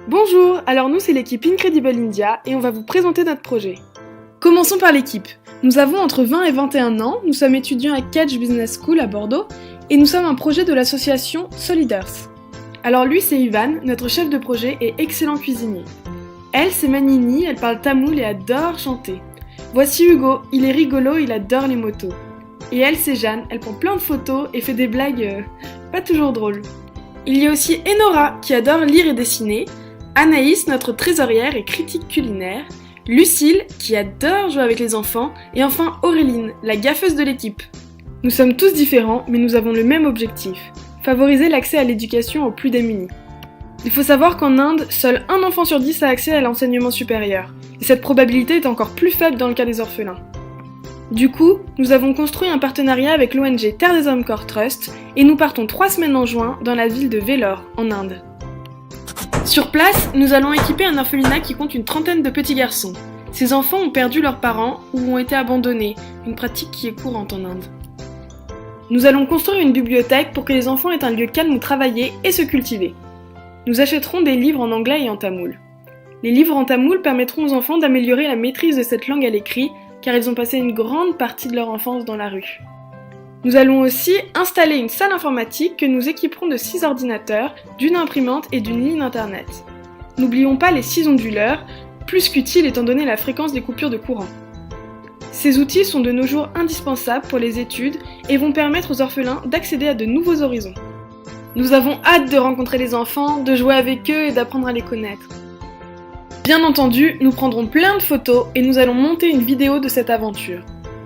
Bonjour, alors nous c'est l'équipe Incredible India et on va vous présenter notre projet. Commençons par l'équipe. Nous avons entre 20 et 21 ans, nous sommes étudiants à Catch Business School à Bordeaux et nous sommes un projet de l'association Soliders. Alors lui c'est Ivan, notre chef de projet et excellent cuisinier. Elle c'est Manini, elle parle tamoul et adore chanter. Voici Hugo, il est rigolo, il adore les motos. Et elle c'est Jeanne, elle prend plein de photos et fait des blagues pas toujours drôles. Il y a aussi Enora qui adore lire et dessiner, Anaïs, notre trésorière et critique culinaire, Lucille, qui adore jouer avec les enfants, et enfin Auréline, la gaffeuse de l'équipe. Nous sommes tous différents, mais nous avons le même objectif, favoriser l'accès à l'éducation aux plus démunis. Il faut savoir qu'en Inde, seul un enfant sur 10 a accès à l'enseignement supérieur, et cette probabilité est encore plus faible dans le cas des orphelins. Du coup, nous avons construit un partenariat avec l'ONG Terre des Hommes Corps Trust, et nous partons 3 semaines en juin dans la ville de Vellore, en Inde. Sur place, nous allons équiper un orphelinat qui compte une trentaine de petits garçons. Ces enfants ont perdu leurs parents ou ont été abandonnés, une pratique qui est courante en Inde. Nous allons construire une bibliothèque pour que les enfants aient un lieu calme où travailler et se cultiver. Nous achèterons des livres en anglais et en tamoul. Les livres en tamoul permettront aux enfants d'améliorer la maîtrise de cette langue à l'écrit, car ils ont passé une grande partie de leur enfance dans la rue. Nous allons aussi installer une salle informatique que nous équiperons de 6 ordinateurs, d'une imprimante et d'une ligne internet. N'oublions pas les 6 onduleurs, plus qu'utiles étant donné la fréquence des coupures de courant. Ces outils sont de nos jours indispensables pour les études et vont permettre aux orphelins d'accéder à de nouveaux horizons. Nous avons hâte de rencontrer les enfants, de jouer avec eux et d'apprendre à les connaître. Bien entendu, nous prendrons plein de photos et nous allons monter une vidéo de cette aventure.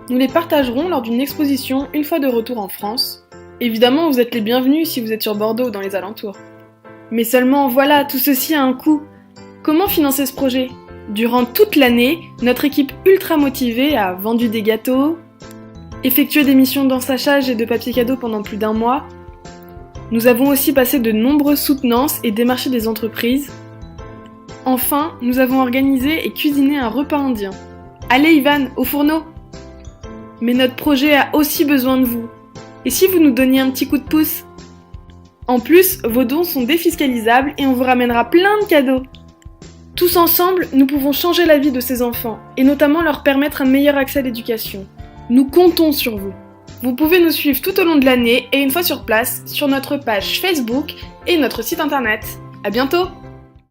Nous les partagerons lors d'une exposition une fois de retour en France. Évidemment, vous êtes les bienvenus si vous êtes sur Bordeaux ou dans les alentours. Mais seulement, voilà, tout ceci a un coût. Comment financer ce projet ? Durant toute l'année, notre équipe ultra motivée a vendu des gâteaux, effectué des missions d'ensachage et de papier cadeau pendant plus d'1 mois. Nous avons aussi passé de nombreuses soutenances et démarché des entreprises. Enfin, nous avons organisé et cuisiné un repas indien. Allez Ivan, au fourneau ! Mais notre projet a aussi besoin de vous. Et si vous nous donniez un petit coup de pouce ? En plus, vos dons sont défiscalisables et on vous ramènera plein de cadeaux. Tous ensemble, nous pouvons changer la vie de ces enfants et notamment leur permettre un meilleur accès à l'éducation. Nous comptons sur vous. Vous pouvez nous suivre tout au long de l'année et une fois sur place, sur notre page Facebook et notre site internet. À bientôt!